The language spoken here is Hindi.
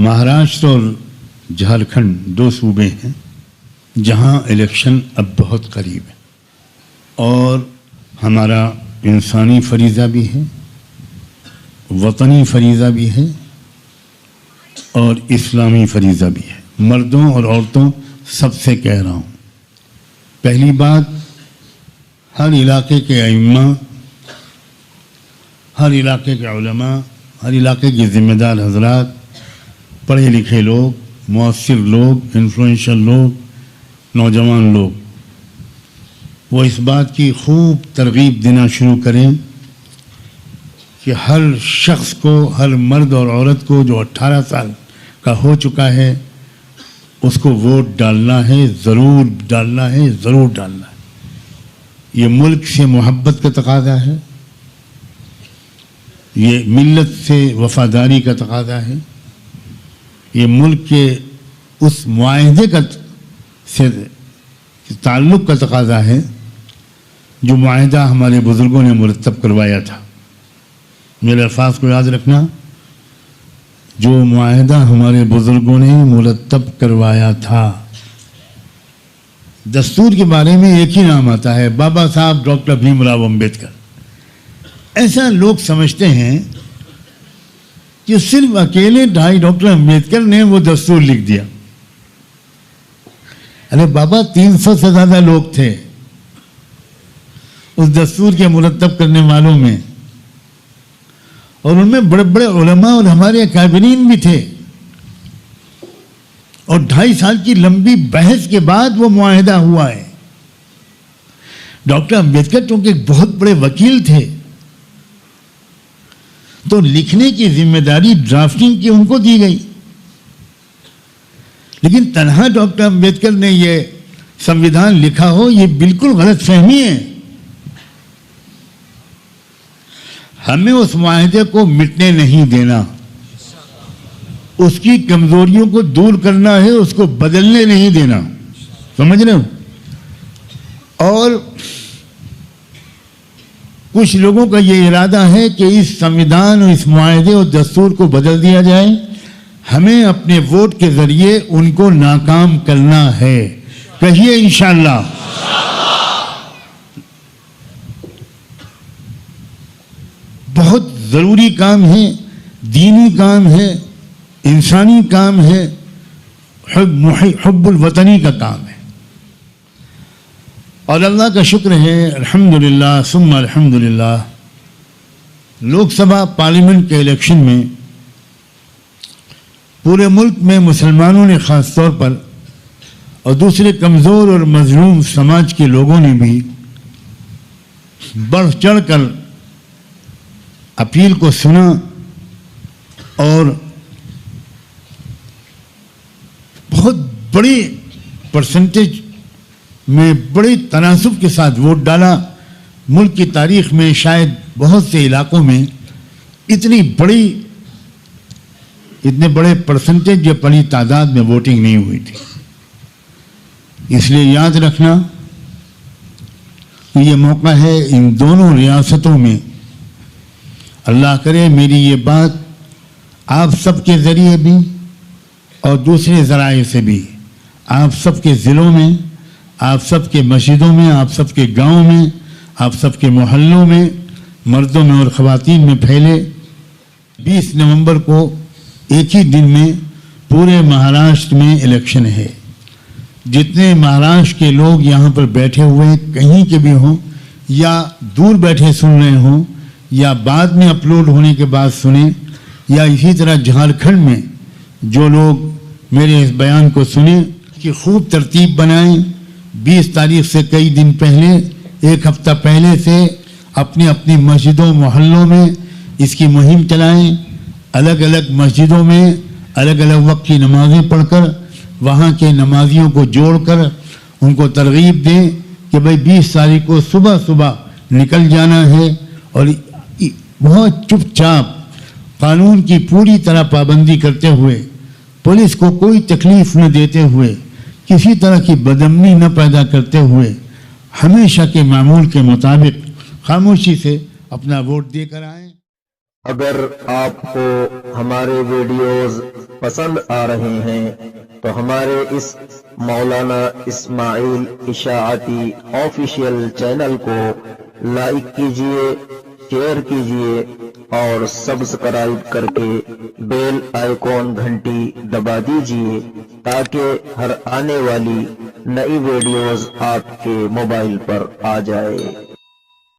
महाराष्ट्र और झारखंड दो सूबे हैं जहां इलेक्शन अब बहुत करीब है और हमारा इंसानी फरीज़ा भी है, वतनी फरीज़ा भी है और इस्लामी फरीज़ा भी है। मर्दों और औरतों सबसे कह रहा हूँ, पहली बात, हर इलाके के अइम्मा, हर इलाके के उलमा, हर इलाके के ज़िम्मेदार हजरात, पढ़े लिखे लोग, मुअस्सिर लोग, इन्फ्लुएंशियल लोग, नौजवान लोग, वो इस बात की खूब तरगीब देना शुरू करें कि हर शख्स को, हर मर्द और औरत को जो 18 साल का हो चुका है उसको वोट डालना है, ज़रूर डालना है, ज़रूर डालना है। ये मुल्क से मोहब्बत का तकाज़ा है, ये मिल्लत से वफादारी का तकाज़ा है, ये मुल्क के उस मुआहदे का से ताल्लुक़ का तकाज़ा है जो मुआहदा हमारे बुज़ुर्गों ने मुरतब करवाया था। मेरे अल्फाज को याद रखना, जो मुआहदा हमारे बुज़ुर्गों ने मुरतब करवाया था। दस्तूर के बारे में एक ही नाम आता है, बाबा साहब डॉक्टर भीमराव अम्बेडकर। ऐसा लोग समझते हैं कि सिर्फ अकेले डॉक्टर अम्बेडकर ने वो दस्तूर लिख दिया। अरे बाबा, 300 से ज़्यादा लोग थे उस दस्तूर के मुरतब करने वालों में, और उनमें बड़े बड़े उलमा और हमारे अकाबिरीन भी थे, और 2.5 साल की लंबी बहस के बाद वो मुआहदा हुआ है। डॉक्टर अम्बेडकर चूंकि एक बहुत बड़े वकील थे तो लिखने की जिम्मेदारी ड्राफ्टिंग की उनको दी गई, लेकिन तन्हा डॉक्टर अम्बेडकर ने ये संविधान लिखा हो, ये बिल्कुल गलत फहमी है। हमें उस मुआहदे को मिटने नहीं देना, उसकी कमजोरियों को दूर करना है, उसको बदलने नहीं देना। समझ रहे हो? और कुछ लोगों का ये इरादा है कि इस संविधान और इस मुआहदे और दस्तूर को बदल दिया जाए। हमें अपने वोट के जरिए उनको नाकाम करना है। कहिए इंशाअल्लाह। बहुत ज़रूरी काम है, दीनी काम है, इंसानी काम है, हुब्बुल वतनी का काम है। और अल्लाह का शुक्र है, अल्हम्दुलिल्लाह सुम्मा अल्हम्दुलिल्लाह, लोकसभा पार्लियामेंट के इलेक्शन में पूरे मुल्क में मुसलमानों ने ख़ास तौर पर और दूसरे कमज़ोर और मजलूम समाज के लोगों ने भी बढ़ चढ़ कर अपील को सुना और बहुत बड़ी परसेंटेज में बड़े तनासुब के साथ वोट डाला। मुल्क की तारीख में शायद बहुत से इलाकों में इतने बड़े परसेंटेज या बड़ी तादाद में वोटिंग नहीं हुई थी। इसलिए याद रखना कि ये मौका है इन दोनों रियासतों में, अल्लाह करे मेरी ये बात आप सबके ज़रिए भी और दूसरे ज़राए से भी, आप सबके ज़िलों में, आप सबके मस्जिदों में, आप सबके गाँव में, आप सबके मोहल्लों में, मर्दों में और ख़वातीन में फैले। 20 नवंबर को एक ही दिन में पूरे महाराष्ट्र में इलेक्शन है। जितने महाराष्ट्र के लोग यहाँ पर बैठे हुए कहीं के भी हों या दूर बैठे सुन रहे हों या बाद में अपलोड होने के बाद सुने, या इसी तरह झारखंड में जो लोग मेरे इस बयान को सुने कि खूब तरतीब बनाएं। 20 तारीख से कई दिन पहले, एक हफ्ता पहले से अपनी अपनी मस्जिदों मोहल्लों में इसकी मुहिम चलाएं। अलग अलग मस्जिदों में अलग अलग वक्त की नमाज़ें पढ़कर वहाँ के नमाजियों को जोड़कर उनको तरगीब दें कि भाई 20 तारीख को सुबह सुबह निकल जाना है, और बहुत चुपचाप कानून की पूरी तरह पाबंदी करते हुए, पुलिस को कोई तकलीफ न देते हुए, किसी तरह की बदअमनी न पैदा करते हुए, हमेशा के मामूल के मुताबिक खामोशी से अपना वोट देकर आएं। अगर आपको हमारे वीडियोस पसंद आ रहे हैं तो हमारे इस मौलाना इस्माइल इशाअती ऑफिशियल चैनल को लाइक कीजिए, शेयर कीजिए और सब्सक्राइब करके बेल आइकॉन घंटी दबा दीजिए ताकि हर आने वाली नई वीडियोस आपके मोबाइल पर आ जाए।